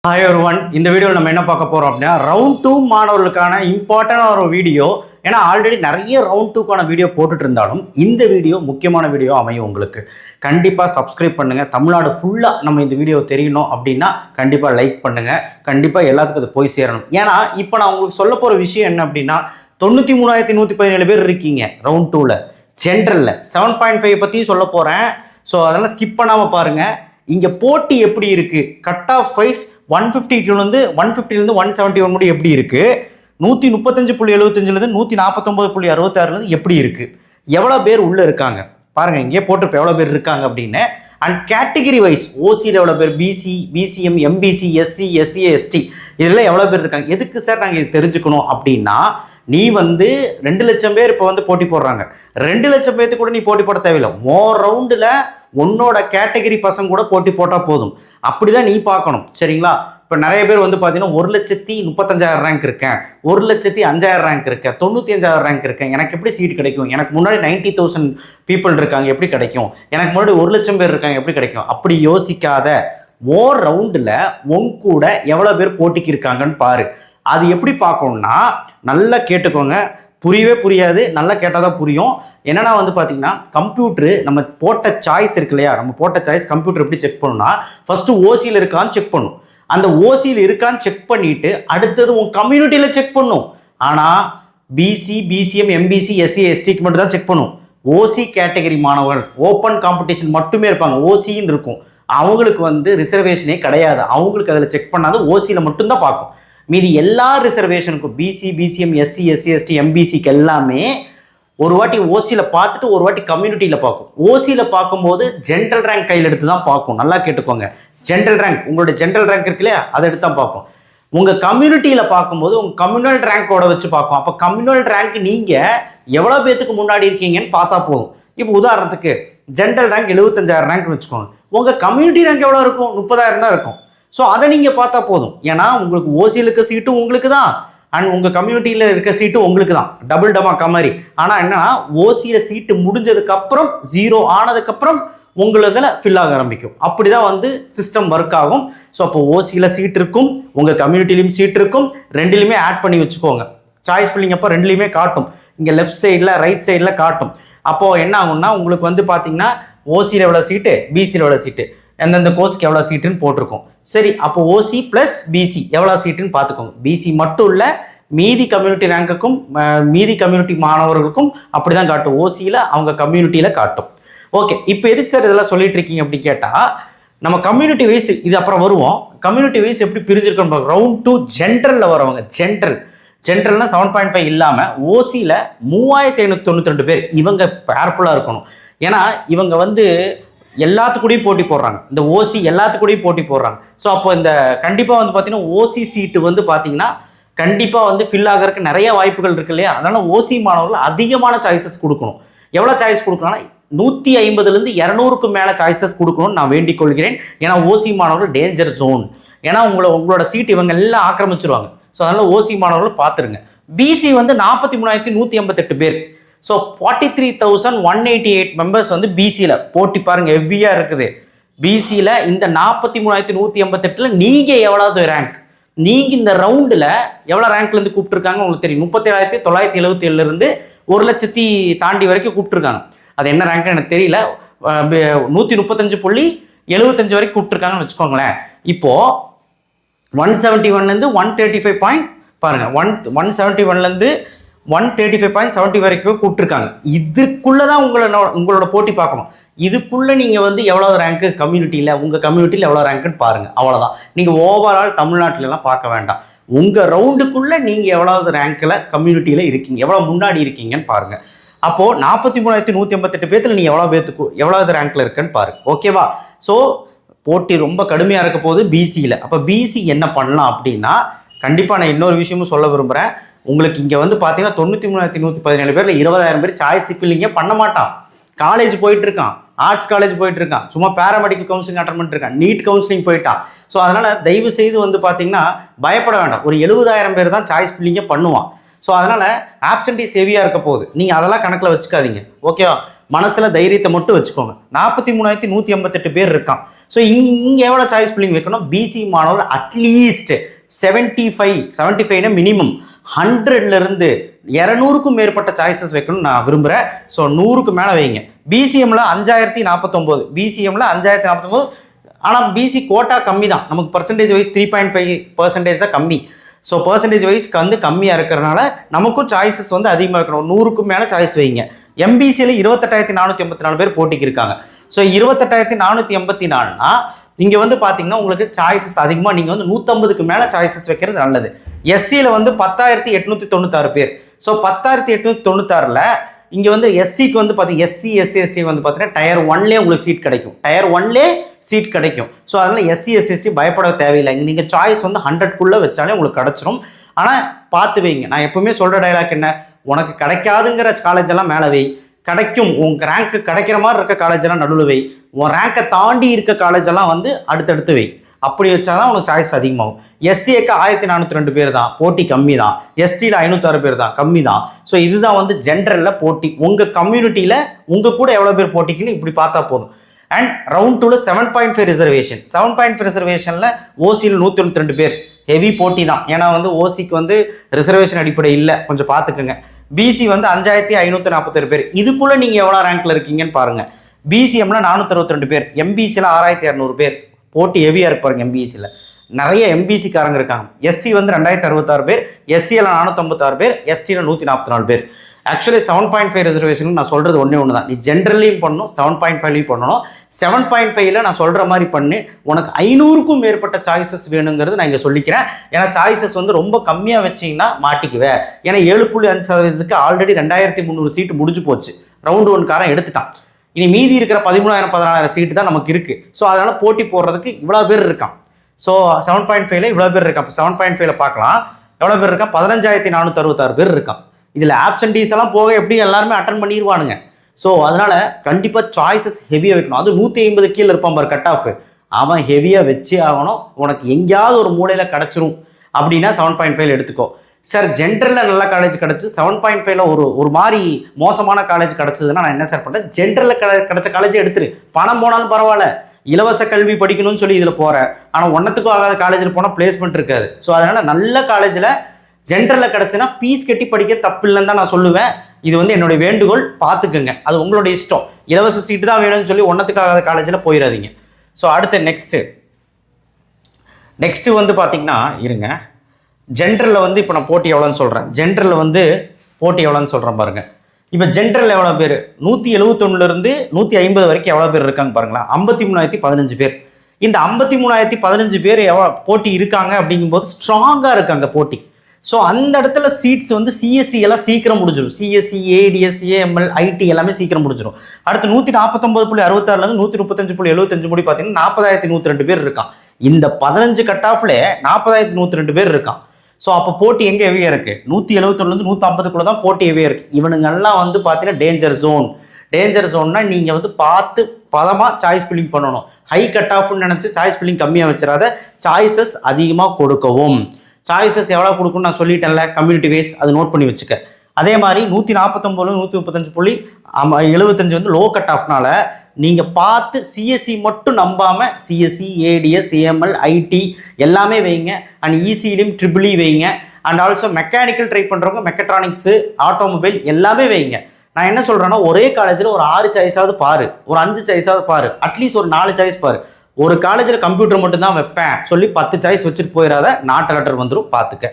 Hi everyone, இந்த வீடியோவில் நம்ம என்ன பார்க்க போகிறோம் அப்படின்னா ரவுண்ட் 2 மாணவர்களுக்கான இம்பார்ட்டண்டான ஒரு வீடியோ. ஏன்னா ஆல்ரெடி நிறைய ரவுண்ட் 2க்கான வீடியோ போட்டுட்டு இருந்தாலும் இந்த வீடியோ முக்கியமான வீடியோ அமையும். உங்களுக்கு கண்டிப்பாக சப்ஸ்கிரைப் பண்ணுங்கள். தமிழ்நாடு ஃபுல்லாக நம்ம இந்த வீடியோ தெரியணும் அப்படின்னா கண்டிப்பாக லைக் பண்ணுங்கள். கண்டிப்பாக எல்லாத்துக்கும் அது போய் சேரணும். ஏன்னா இப்போ நான் உங்களுக்கு சொல்ல போகிற விஷயம் என்ன அப்படின்னா 93,117 பேர் இருக்கீங்க ரவுண்ட் 2ல். ஜென்ரலில் 7.5 பற்றியும் சொல்ல போகிறேன். ஸோ அதெல்லாம் ஸ்கிப் பண்ணாமல் பாருங்கள். இங்கே போட்டி எப்படி இருக்குது, கட் ஆஃப் வைஸ் 152 150 171 முடியும் எப்படி இருக்குது, 135.75 149.66 எப்படி இருக்குது, எவ்வளோ பேர் உள்ளே இருக்காங்க பாருங்கள். இங்கே போட்டிருப்ப எவ்வளோ பேர் இருக்காங்க அப்படின்னு. அண்ட் கேட்டகிரி வைஸ் ஓசியில் எவ்வளோ பேர், BC, BCM, MBC, SC, SC, ST இதெல்லாம் எவ்வளோ பேர் இருக்காங்க. எதுக்கு சார் நாங்கள் இது தெரிஞ்சுக்கணும் அப்படின்னா, நீ 2 லட்சம் பேர் இப்போ போட்டி போடுறாங்க. 2 லட்சம் பேர்த்து கூட நீ போட்டி போட தேவையில்லை. ரவுண்டில் உன்னோட கேட்டகிரி பசங்க கூட போட்டி போட்டால் போதும். அப்படி தான் நீ பார்க்கணும், சரிங்களா? இப்போ நிறைய பேர் பார்த்தீங்கன்னா 1,35,000 ரேங்க் இருக்கேன், 1,05,000 ரேங்க் இருக்கேன், 95,000 ரேங்க் இருக்கேன், எனக்கு எப்படி சீட் கிடைக்கும், எனக்கு முன்னாடி 90,000 பீப்புள் இருக்காங்க எப்படி கிடைக்கும், எனக்கு முன்னாடி 1 லட்சம் பேர் இருக்காங்க எப்படி கிடைக்கும், அப்படி யோசிக்காத. ரவுண்டில் உன் கூட எவ்வளோ பேர் போட்டிக்கு இருக்காங்கன்னு பாரு. அது எப்படி பார்க்கணும்னா நல்லா கேட்டுக்கோங்க. புரியவே புரியாது, நல்லா கேட்டால் தான் புரியும். என்னன்னா பார்த்தீங்கன்னா கம்ப்யூட்டரு நம்ம போட்ட சாய்ஸ் இருக்கு இல்லையா, நம்ம போட்ட சாய்ஸ் கம்ப்யூட்டர் எப்படி செக் பண்ணணும்னா ஃபர்ஸ்ட் ஓசியில் இருக்கான்னு செக் பண்ணும். அந்த ஓசியில் இருக்கான்னு செக் பண்ணிட்டு அடுத்தது உன் கம்யூனிட்டியில் செக் பண்ணும். ஆனால் பிசி, பிசிஎம், எம்பிசி, எஸ்சி, எஸ்டிக்கு மட்டும் தான் செக் பண்ணும். ஓசி கேட்டகரி மாணவர்கள் ஓப்பன் காம்படிஷன் மட்டுமே இருப்பாங்க, ஓசின்னு இருக்கும். அவங்களுக்கு ரிசர்வேஷனே கிடையாது. அவங்களுக்கு அதில் செக் பண்ணாது, ஓசியில் மட்டும்தான் பார்க்கும். மீதி எல்லா ரிசர்வேஷனுக்கும் BC, BCM, SC, SC, ST, எம்பிசிக்கு எல்லாமே ஒரு வாட்டி ஓசியில் பார்த்துட்டு ஒரு வாட்டி கம்யூனிட்டியில் பார்க்கும். ஓசியில் பார்க்கும்போது ஜென்ரல் ரேங்க் கையில் எடுத்து தான் பார்க்கும். நல்லா கேட்டுக்கோங்க. ஜென்ரல் ரேங்க், உங்களுடைய ஜென்ரல் ரேங்க் இருக்கு இல்லையா, அதை எடுத்து தான் பார்க்கும். உங்கள் கம்யூனிட்டியில் பார்க்கும்போது உங்கள் கம்யூனல் ரேங்கோட வச்சு பார்க்கும். அப்போ கம்யூனல் ரேங்க் நீங்கள் எவ்வளோ பேத்துக்கு முன்னாடி இருக்கீங்கன்னு பார்த்தா போதும். இப்போ உதாரணத்துக்கு ஜென்ரல் ரேங்க் 75,000 ரேங்க் வச்சுக்கோங்க. உங்கள் கம்யூனிட்டி ரேங்க் எவ்வளோ இருக்கும், 30,000 தான் இருக்கும். ஸோ அதை நீங்கள் பார்த்தா போதும். ஏன்னா உங்களுக்கு ஓசியில் இருக்க சீட்டும் உங்களுக்கு தான், அண்ட் உங்கள் கம்யூனிட்டியில் இருக்க சீட்டும் உங்களுக்கு தான், டபுள் டமாக்கா மாதிரி. ஆனால் என்னன்னா ஓசியில் சீட்டு முடிஞ்சதுக்கப்புறம் 0 ஆனதுக்கப்புறம் உங்களதில் ஃபில் ஆக ஆரம்பிக்கும். அப்படி தான் சிஸ்டம் ஒர்க் ஆகும். ஸோ அப்போ ஓசியில் சீட் இருக்கும், உங்கள் கம்யூனிட்டிலையும் சீட் இருக்கும். ரெண்டுலையுமே ஆட் பண்ணி வச்சுக்கோங்க. சாய்ஸ் ஃபில்லிங் அப்போ ரெண்டுலையுமே காட்டும். இங்கே லெஃப்ட் சைடில் ரைட் சைடில் காட்டும். அப்போது என்ன ஆகும்னா உங்களுக்கு பார்த்தீங்கன்னா ஓசியில் எவ்வளோ சீட்டு, பிசியில் எவ்வளோ சீட்டு, எந்தெந்த கோர்ஸ்க்கு எவ்வளோ சீட்டுன்னு போட்டிருக்கோம். சரி, அப்போ ஓசி ப்ளஸ் பிசி எவ்வளோ சீட்டுன்னு பார்த்துக்கோங்க. பிசி மட்டும் இல்லை, மீதி கம்யூனிட்டி ரேங்குக்கும் மீதி கம்யூனிட்டி மாணவர்களுக்கும் அப்படி தான் காட்டும். ஓசியில் அவங்க கம்யூனிட்டியில் காட்டும். ஓகே, இப்போ எதுக்கு சார் இதெல்லாம் சொல்லிட்டு இருக்கீங்க அப்படி கேட்டால், நம்ம கம்யூனிட்டி வைஸ் இது அப்புறம் வருவோம். கம்யூனிட்டி வைஸ் எப்படி பிரிஞ்சிருக்கோம். ரவுண்ட் 2 ஜென்ரலில் வரவங்க, ஜென்ரல்னா 7.5 இல்லாமல் ஓசியில் 3,592 பேர். இவங்க கேர்ஃபுல்லாக இருக்கணும். ஏன்னா இவங்க எல்லாத்துக்கூடையும் போட்டி போடுறாங்க. இந்த ஓசி எல்லாத்துக்கூடையும் போட்டி போடுறாங்க. ஸோ அப்போ இந்த கண்டிப்பாக பார்த்தீங்கன்னா ஓசி சீட்டு பார்த்தீங்கன்னா கண்டிப்பாக ஃபில் ஆகிறதுக்கு நிறைய வாய்ப்புகள் இருக்கு இல்லையா. அதனால் ஓசி மாணவர்கள் அதிகமான சாய்ஸஸ் கொடுக்கணும். எவ்வளோ சாய்ஸ் கொடுக்கணும்னா 150லேருந்து 200க்கு மேலே சாய்ஸஸ் கொடுக்கணும்னு நான் வேண்டிக் கொள்கிறேன். ஏன்னா ஓசி மாணவர்கள் டேஞ்சர் ஜோன். ஏன்னா உங்களோட சீட் இவங்க எல்லாம் ஆக்கிரமிச்சிருவாங்க. ஸோ அதனால் ஓசி மாணவர்கள் பார்த்துருங்க. பிசி 43,188 பேர். ஸோ 43,188 மெம்பர்ஸ் பிசியில் போட்டி பாருங்கள் ஹெவியாக இருக்குது. பிசியில் இந்த 43,188 நீங்கள் எவ்வளோது ரேங்க், நீங்கள் இந்த ரவுண்டில் எவ்வளோ ரேங்க்லேருந்து கூப்பிட்டுருக்காங்க உங்களுக்கு தெரியும். 37,977 1 லட்சத்தி தாண்டி வரைக்கும் கூப்பிட்டுருக்காங்க. அது என்ன ரேங்க்னு எனக்கு தெரியல. 135.75 வரைக்கும் கூப்பிட்டுருக்காங்கன்னு வச்சுக்கோங்களேன். இப்போது 171லேருந்து 135 பாயிண்ட் பாருங்கள், 171லேருந்து 135.70 வரைக்கும் கூப்பிட்டுருக்காங்க. இதுக்குள்ளே தான் உங்களோட போட்டி பார்க்கணும். இதுக்குள்ளே நீங்கள் எவ்வளோ ரேங்க்கு கம்யூனிட்டியில், உங்கள் கம்யூனிட்டியில் எவ்வளோ ரேங்க்குன்னு பாருங்கள். அவ்வளோதான். நீங்கள் ஓவரால் தமிழ்நாட்டிலலாம் பார்க்க வேண்டாம். உங்கள் ரவுண்டுக்குள்ளே நீங்கள் எவ்வளோ ரேங்க்கில் கம்யூனிட்டியில் இருக்கீங்க, எவ்வளோ முன்னாடி இருக்கீங்கன்னு பாருங்கள். அப்போது 43,188 பேர்த்தில் நீ எவ்வளோ ரேங்க்கில் இருக்குன்னு பாருங்கள். ஓகேவா? ஸோ போட்டி ரொம்ப கடுமையாக இருக்க போது பிசியில். அப்போ பிசி என்ன பண்ணலாம் அப்படின்னா, கண்டிப்பாக நான் இன்னொரு விஷயமும் சொல்ல விரும்புகிறேன். உங்களுக்கு இங்கே பார்த்தீங்கன்னா 93,117 பேரில் 20,000 பேர் சாய்ஸ் ஃபில்லிங்கே பண்ண மாட்டான். காலேஜ் போயிட்டு இருக்கான், ஆர்ட்ஸ் காலேஜ் போயிட்டு இருக்கான், சும்மா பேராமெடிக்கல் கவுன்சிலிங் அட்டன் பண்ணிட்டு இருக்கான், நீட் கவுன்சிலிங் போயிட்டான். ஸோ அதனால் தயவு செய்து பார்த்தீங்கன்னா பயப்பட வேண்டாம். ஒரு 70,000 பேர் தான் சாய்ஸ் ஃபில்லிங்கே பண்ணுவான். ஸோ அதனால் ஆப்சன்டீஸ் ஹெவியாக இருக்க போகுது. நீங்கள் அதெல்லாம் கணக்கில் வச்சுக்காதீங்க. ஓகேவா? மனசில் தைரியத்தை மட்டும் வச்சுக்கோங்க. 43,188 பேர் இருக்கான். ஸோ இங்கே எவ்வளோ சாய்ஸ் ஃபில்லிங் வைக்கணும்? பிசி மாணவர்கள் அட்லீஸ்ட் 75 மினிமம் 100லேருந்து 200க்கும் மேற்பட்ட சாய்ஸஸ் வைக்கணும்னு நான் விரும்புகிறேன். ஸோ 100க்கு மேலே வைங்க. பிசிஎம்மில் 5049, ஆனால் பிசி கோட்டா கம்மி தான், நமக்கு பர்சன்டேஜ் வைஸ் 3.5% தான் கம்மி. ஸோ பர்சன்டேஜ் வைஸ்க்கு வந்து கம்மியாக இருக்கிறனால நமக்கும் சாய்ஸஸ் வந்து அதிகமாக இருக்கணும். 100க்கும் மேலே சாய்ஸ் வைங்க. எம்பிசியில் 28,484 பேர் போட்டிக்கு இருக்காங்க. ஸோ 28,484னா இங்கே வந்து பார்த்தீங்கன்னா உங்களுக்கு சாய்ஸஸ் அதிகமாக, நீங்கள் வந்து 150க்கு மேலே சாய்ஸஸ் வைக்கிறது நல்லது. எஸ்சியில் வந்து 10,896 பேர். ஸோ 10,896ல் இங்கே வந்து எஸ்சிக்கு வந்து பார்த்தீங்கன்னா எஸ்சி எஸ்சி வந்து பார்த்தீங்கன்னா டயர் 1லே உங்களுக்கு சீட் கிடைக்கும். டயர் 1லே சீட் கிடைக்கும். ஸோ அதனால் எஸ்சி எஸ்சி பயப்பட தேவையில்லை. நீங்கள் சாய்ஸ் வந்து 100க்குள்ளே வச்சாலே உங்களுக்கு கிடச்சிரும். ஆனால் பார்த்து வைங்க. நான் எப்பவுமே சொல்கிற டைலாக் என்ன, உனக்கு கிடைக்காதுங்கிற காலேஜ் எல்லாம் மேலே வை, கிடைக்கும் உங்க ரேங்க்கு கிடைக்கிற மாதிரி இருக்க காலேஜ் எல்லாம் நடுவில் வை, உன் ரேங்கை தாண்டி இருக்க காலேஜ் எல்லாம் வந்து அடுத்தடுத்து வை. அப்படி வச்சாதான் உனக்கு சாய்ஸ் அதிகமாகும். எஸ்சிஏக்கு 1402 பேர் தான், போட்டி கம்மி தான். எஸ்டியில் 506 பேர் தான், கம்மி தான். ஸோ இதுதான் வந்து ஜென்ரலில் போட்டி. உங்கள் கம்யூனிட்டியில் உங்கள் கூட எவ்வளோ பேர் போட்டிக்குன்னு இப்படி பார்த்தா போதும். அண்ட் ரவுண்ட் 2ல 7.5 ரிசர்வேஷன். 7.5 ரிசர்வேஷனில் ஓசியில் 192 பேர், ஹெவி போட்டி தான். ஏன்னா வந்து ஓசிக்கு வந்து ரிசர்வேஷன் அடிப்படை இல்லை, கொஞ்சம் பார்த்துக்குங்க. பிசி வந்து 5,547 பேர். இதுக்குள்ளே நீங்கள் எவ்வளோ ரேங்க்ல இருக்கீங்கன்னு பாருங்கள். பிசிஎம்ல 462 பேர், எம்பிசியில் 6,200 பேர். போட்டி ஹெவியாக இருப்பாருங்க. எம்பிசியில் நிறைய எம்பிசிக்காரங்க இருக்காங்க. எஸ்சி வந்து 2,066 பேர், எஸ்சியில் 456 பேர், எஸ்டியில் 144 பேர். ஆக்சுவலி 7.5 ரிசர்வேஷன் நான் சொல்கிறது ஒன்று தான். நீ ஜென்ரலையும் பண்ணணும், 7.5லையும் பண்ணணும். 7.5ல நான் சொல்கிற மாதிரி பண்ணி உனக்கு 500க்கும் மேற்பட்ட சாய்ஸஸ் வேணுங்கிறது நான் இங்கே சொல்லிக்கிறேன். ஏன்னா சாய்ஸஸ் வந்து ரொம்ப கம்மியாக வச்சிங்கன்னா மாட்டிக்குவேன். ஏன்னா 7.5% ஆல்ரெடி 2,300 சீட்டு முடிஞ்சு போச்சு. ரவுண்ட் 1 காரன் எடுத்துட்டான். இனி மீதி இருக்கிற 13,000 14,000 சீட்டு தான் நமக்கு இருக்குது. ஸோ அதனால் போட்டி போடுறதுக்கு இவ்வளோ பேர் இருக்கான். ஸோ 7.5ல இவ்வளோ பேர் இருக்கான். இப்போ 7.5ல பார்க்கலாம் எவ்வளோ பேர் இருக்கான். 15,466 பேர் இருக்கான். இதில் ஆப்சன்டீஸ் எல்லாம் போக எப்படி எல்லாருமே அட்டன் பண்ணிடுவானுங்க. ஸோ அதனால் கண்டிப்பாக சாய்ஸஸ் ஹெவியாக வைக்கணும். அது 150 கீழே இருப்பான் பாரு கட் ஆஃப், அவன் ஹெவியாக வச்சே ஆகணும். உனக்கு எங்கேயாவது ஒரு மூலையில் கிடச்சிரும் அப்படின்னா 7.5ல எடுத்துக்கோ. சார் ஜென்ரலில் நல்ல காலேஜ் கிடச்சி 7.5ல ஒரு மாதிரி மோசமான காலேஜ் கிடச்சதுன்னா நான் என்ன சார் பண்ணுறேன், ஜென்ரலில் கிடச்ச காலேஜை எடுத்துரு. பணம் போனாலும் பரவாயில்ல, இலவச கல்வி படிக்கணும்னு சொல்லி இதில் போகிறேன். ஆனால் ஒன்றத்துக்கும் ஆகாத காலேஜில் போனால் பிளேஸ்மெண்ட் இருக்காது. ஸோ அதனால் நல்ல காலேஜில் ஜென்ரலில் கிடச்சுன்னா பீஸ் கட்டி படிக்க தப்பு இல்லைன்னு தான் நான் சொல்லுவேன். இது வந்து என்னுடைய வேண்டுகோள், பார்த்துக்குங்க. அது உங்களோட இஷ்டம். இலவச சீட்டு தான் வேணும்னு சொல்லி ஒன்றத்துக்கு ஆகாத காலேஜில் போயிடாதீங்க. ஸோ அடுத்த நெக்ஸ்ட்டு வந்து பார்த்தீங்கன்னா இருங்க, ஜென்ரலில் வந்து இப்போ நான் போட்டி எவ்வளோன்னு சொல்கிறேன். ஜென்ரலில் வந்து போட்டி எவ்வளோன்னு சொல்கிறேன் பாருங்கள். இப்போ ஜென்ரலில் எவ்வளோ பேர், 171லேருந்து 150 வரைக்கும் எவ்வளோ பேர் இருக்காங்க பாருங்களா. 53,015 பேர். இந்த 53,015 பேர் எவ்வளோ போட்டி இருக்காங்க அப்படிங்கும்போது ஸ்ட்ராங்காக இருக்காங்க போட்டி. ஸோ அந்த இடத்துல சீட்ஸ் வந்து சிஎஸ்சி எல்லாம் சீக்கிரம் முடிஞ்சிடும். சிஎஸ்சி, ஏடிஎஸ், ஏஎம்எல், ஐடி எல்லாமே சீக்கிரம் முடிஞ்சிடும். அடுத்து 149.66லேருந்து 135.75 முடி பார்த்தீங்கன்னா 40,102 பேர் இருக்கான். இந்த 15 கட் ஆஃப்ல 40,102 பேர் இருக்கான். ஸோ அப்போ போட்டி எங்கே ஹெவியாக இருக்குது, 171லேருந்து 150க்குள்ளே தான் போட்டி ஹெவியாக இருக்குது. இவனுங்கெல்லாம் வந்து பார்த்தீங்கன்னா டேஞ்சர் ஜோன்னா நீங்கள் வந்து பார்த்து பதமாக சாய்ஸ் ஃபில்லிங் பண்ணணும். ஹை கட் ஆஃப்னு நினச்சி சாய்ஸ் ஃபில்லிங் கம்மியாக வச்சிடாத, சாய்ஸஸ் அதிகமாக கொடுக்கவும். சாய்ஸஸ் எவ்வளோ கொடுக்குன்னு நான் சொல்லிட்டேன்ல, கம்யூனிட்டி வைஸ், அது நோட் பண்ணி வச்சுக்க. அதே மாதிரி 149 135.75 வந்து லோ கட் ஆஃப்னால நீங்கள் பார்த்து சிஎஸ்சி மட்டும் நம்பாமல் சிஎஸ்சி, ஏடிஎஸ், ஏஎம்எல், ஐடி எல்லாமே வைங்க. அண்ட் இசிலையும் ட்ரிபிள்இ வைங்க. அண்ட் ஆல்சோ மெக்கானிக்கல் ட்ரை பண்ணுறவங்க மெக்கட்ரானிக்ஸு, ஆட்டோமொபைல் எல்லாமே வைங்க. நான் என்ன சொல்கிறேன்னா, ஒரே காலேஜில் ஒரு 6 சாய்ஸாவது பாரு, ஒரு 5 சாய்ஸாவது பாரு, அட்லீஸ்ட் ஒரு 4 சாய்ஸ் பாரு. ஒரு காலேஜில் கம்ப்யூட்டர் மட்டும் தான் வைப்பேன் சொல்லி 10 சாய்ஸ் வச்சுட்டு போயிடாத, நாட் லெட்டர் வந்துடும் பார்த்துக்க.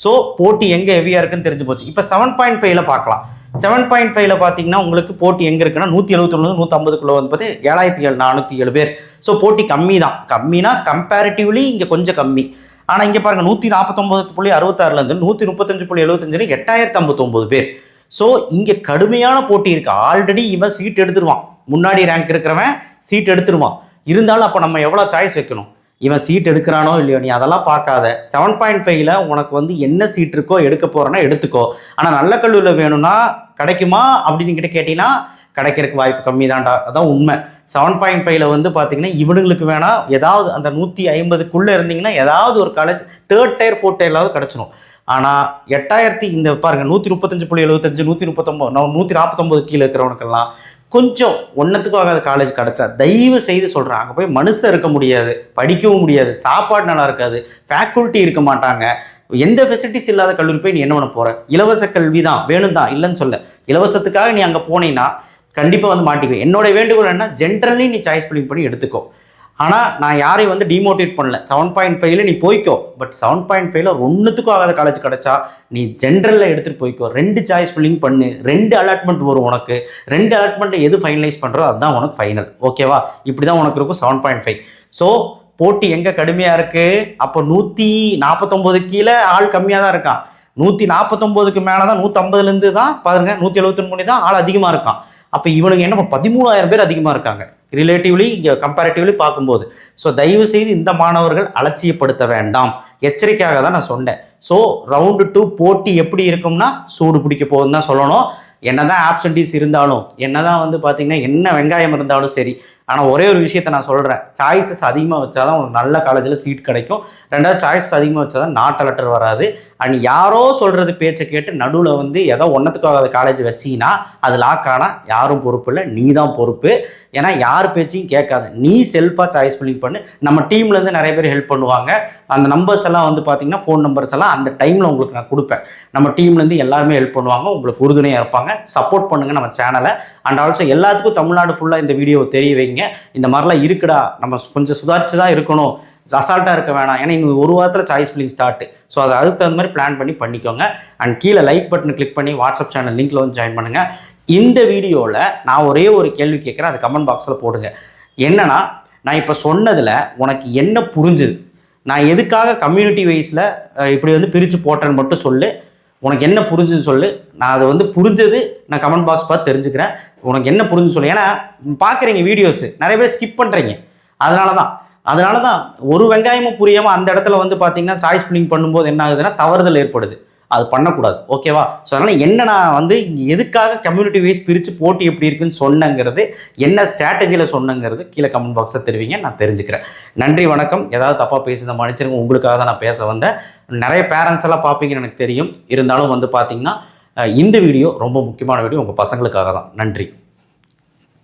ஸோ போட்டி எங்கே ஹெவியாக இருக்குன்னு தெரிஞ்சு போச்சு. இப்போ 7.5ல பார்க்கலாம். 7.5ல பார்த்தீங்கன்னா உங்களுக்கு போட்டி எங்கே இருக்குன்னா 171 150க்குள்ள வந்து பார்த்து 7,407 பேர். ஸோ போட்டி கம்மி தான். கம்மினா கம்பேரிட்டிவ்லி இங்கே கொஞ்சம் கம்மி. ஆனால் இங்கே பாருங்கள் 149.66லேருந்து 135.75 8,059 பேர். ஸோ இங்கே கடுமையான போட்டி இருக்குது. ஆல்ரெடி இவன் சீட் எடுத்துருவான், முன்னாடி ரேங்க் இருக்கிறவன் சீட் எடுத்துருவான். இருந்தாலும் அப்போ நம்ம எவ்வளோ சாய்ஸ் வைக்கணும், இவன் சீட் எடுக்கிறானோ இல்லையோ நீ அதெல்லாம் பார்க்காத. 7.5ல உனக்கு வந்து என்ன சீட் இருக்கோ எடுக்க போகிறேன்னா எடுத்துக்கோ. ஆனால் நல்ல கல்லூரியில் வேணும்னா கிடைக்குமா அப்படின்னு கிட்ட கேட்டிங்கன்னா கிடைக்கிறதுக்கு வாய்ப்பு கம்மி தான்டா, அதான் உண்மை. 7.5ல வந்து பார்த்தீங்கன்னா இவனுங்களுக்கு வேணால் ஏதாவது அந்த 150க்குள்ளே இருந்தீங்கன்னா ஏதாவது ஒரு college 3rd tier 4th tier கிடச்சிடும். ஆனால் 8,000 இந்த பாருங்கள் 135.75 149 149 கீழே இருக்கிறவனுக்கெல்லாம் கொஞ்சம் ஒன்றத்துக்கும் ஆகாத காலேஜ் கிடச்சா தயவு செய்து சொல்கிறேன், அங்கே போய் மனுஷன் இருக்க முடியாது, படிக்கவும் முடியாது, சாப்பாடு நல்லா இருக்காது, ஃபேக்கல்ட்டி இருக்க மாட்டாங்க, எந்த ஃபெசிலிட்டிஸ் இல்லாத கல்லூரி போய் நீ என்ன பண்ண போகிற? இலவச கல்வி தான் வேணும் தான், இல்லைன்னு சொல்ல, இலவசத்துக்காக நீ அங்கே போனீங்கன்னா கண்டிப்பாக வந்து மாட்டிக்குவேன். என்னோட வேண்டுகோள் என்ன, ஜென்ரலி நீ சாய்ஸ் ஃபில்லிங் பண்ணி எடுத்துக்கோ. ஆனால் நான் யாரையும் வந்து டிமோட்டிவேட் பண்ணல. 7.5ல நீ போய்க்கோ, பட் 7.5ல ஒன்றுத்துக்கும் ஆகாத காலேஜ் கிடச்சா நீ ஜென்ரலில் எடுத்துகிட்டு போய்க்கோ. 2 சாய்ஸ் ஃபில்லிங் பண்ணு, 2 அலாட்மெண்ட் வரும் உனக்கு, 2 அலாட்மெண்ட்டில் எது ஃபைனலைஸ் பண்ணுறோ அதுதான் உனக்கு ஃபைனல். ஓகேவா? இப்படி தான் உனக்கு இருக்கும் 7.5. ஸோ போட்டி எங்கே கடுமையாக இருக்குது? அப்போ 149 கீழே ஆள் கம்மியாக தான் இருக்கான். 149க்கு மேலே தான், 150லேருந்து தான் பாருங்க, 173 தான் ஆள் அதிகமாக இருக்கான். அப்போ இவனுங்க என்ன 13,000 பேர் அதிகமாக இருக்காங்க ரிலேட்டிவ்லி, இங்கே கம்பேரிட்டிவ்லி பார்க்கும்போது. ஸோ தயவு செய்து இந்த மாணவர்கள் அலட்சியப்படுத்த வேண்டாம், எச்சரிக்கையாக தான் நான் சொன்னேன். ஸோ ரவுண்டு 2 போட்டி எப்படி இருக்கும்னா சூடு பிடிக்க போகுதுன்னு தான் சொல்லணும். என்னதான் ஆப்சன்டீஸ் இருந்தாலும், என்னதான் வந்து பார்த்தீங்கன்னா என்ன வெங்காயம் இருந்தாலும் சரி, ஆனால் ஒரே ஒரு விஷயத்த நான் சொல்கிறேன், சாய்ஸஸ் அதிகமாக வச்சாதான் உங்களுக்கு நல்ல காலேஜில் சீட் கிடைக்கும். 2வது சாய்ஸஸ் அதிகமாக வச்சாதான் நாட் லெட்டர் வராது. அண்ட் யாரோ சொல்கிறது பேச்சை கேட்டு நடுவில் வந்து ஏதோ ஒன்றத்துக்காகாத காலேஜ் வச்சிங்கன்னா அது லாக் ஆனால் யாரும் பொறுப்பு இல்லை, நீ தான் பொறுப்பு. ஏன்னா யார் பேச்சையும் கேட்காத, நீ செல்ஃபாக சாய்ஸ் ஃபில்லிங் பண்ணு. நம்ம டீம்லேருந்து நிறைய பேர் ஹெல்ப் பண்ணுவாங்க. அந்த நம்பர்ஸ் எல்லாம் வந்து பார்த்தீங்கன்னா ஃபோன் நம்பர்ஸ் எல்லாம் அந்த டைமில் உங்களுக்கு நான் கொடுப்பேன். நம்ம டீம்லேருந்து எல்லாருமே ஹெல்ப் பண்ணுவாங்க, உங்களுக்கு உறுதுணையாக இருப்பாங்க. சப்போர்ட் பண்ணுங்கள் நம்ம சேனலை. அண்ட் ஆல்சோ எல்லாத்துக்கும் தமிழ்நாடு ஃபுல்லாக இந்த வீடியோவை தெரிய வைங்க. இந்த மாதிரிலாம் இருக்குடா, நம்ம கொஞ்சம் சுதாரிச்சு தான் இருக்கணும், அசால்ட்டாக இருக்க வேணாம். ஏன்னா இன்னும் ஒரு வாரத்தில் சாய்ஸ் ஃபில்லிங் ஸ்டார்ட். ஸோ அதை அதுக்கு தகுந்த மாதிரி பிளான் பண்ணிக்கோங்க. அண்ட் கீழே லைக் பட்டன் கிளிக் பண்ணி வாட்ஸ்அப் சேனல் லிங்க்ல வந்து ஜாயின் பண்ணுங்கள். இந்த வீடியோவில் நான் ஒரே ஒரு கேள்வி கேட்குறேன், அது கமெண்ட் பாக்ஸில் போடுங்க. என்னன்னா, நான் இப்போ சொன்னதில் உனக்கு என்ன புரிஞ்சுது, நான் எதுக்காக கம்யூனிட்டி வைஸில் இப்படி வந்து பிரித்து போட்டேன்னு மட்டும் சொல்லு. உனக்கு என்ன புரிஞ்சுது சொல்லு. நான் அதை வந்து புரிஞ்சது நான் கமெண்ட் பாக்ஸ் பார்த்து தெரிஞ்சுக்கிறேன். உனக்கு என்ன புரிஞ்சு சொல்லு. ஏன்னா பார்க்குறீங்க வீடியோஸ் நிறைய பேர் ஸ்கிப் பண்ணுறீங்க. அதனால தான் ஒரு வெங்காயமும் புரியாமல் அந்த இடத்துல வந்து பார்த்தீங்கன்னா சாய்ஸ் ஃபில்லிங் பண்ணும்போது என்ன ஆகுதுன்னா தவறுதல் ஏற்படுது. அது பண்ணக்கூடாது. ஓகேவா? ஸோ அதனால் என்ன நான் வந்து எதுக்காக கம்யூனிட்டி வைஸ் பிரித்து போட்டி எப்படி இருக்குன்னு சொன்னங்கிறது, என்ன ஸ்ட்ராட்டஜியில் சொன்னங்கிறது கீழே கமெண்ட் பாக்ஸில் தெரிவிங்க, நான் தெரிஞ்சுக்கிறேன். நன்றி, வணக்கம். ஏதாவது தப்பாக பேசுகிறத மன்னிச்சிருங்க, உங்களுக்காக தான் நான் பேச வந்தேன். நிறைய பேரண்ட்ஸ் எல்லாம் பார்ப்பீங்கன்னு எனக்கு தெரியும். இருந்தாலும் வந்து பார்த்தீங்கன்னா இந்த வீடியோ ரொம்ப முக்கியமான வீடியோ, உங்கள் பசங்களுக்காக தான். நன்றி.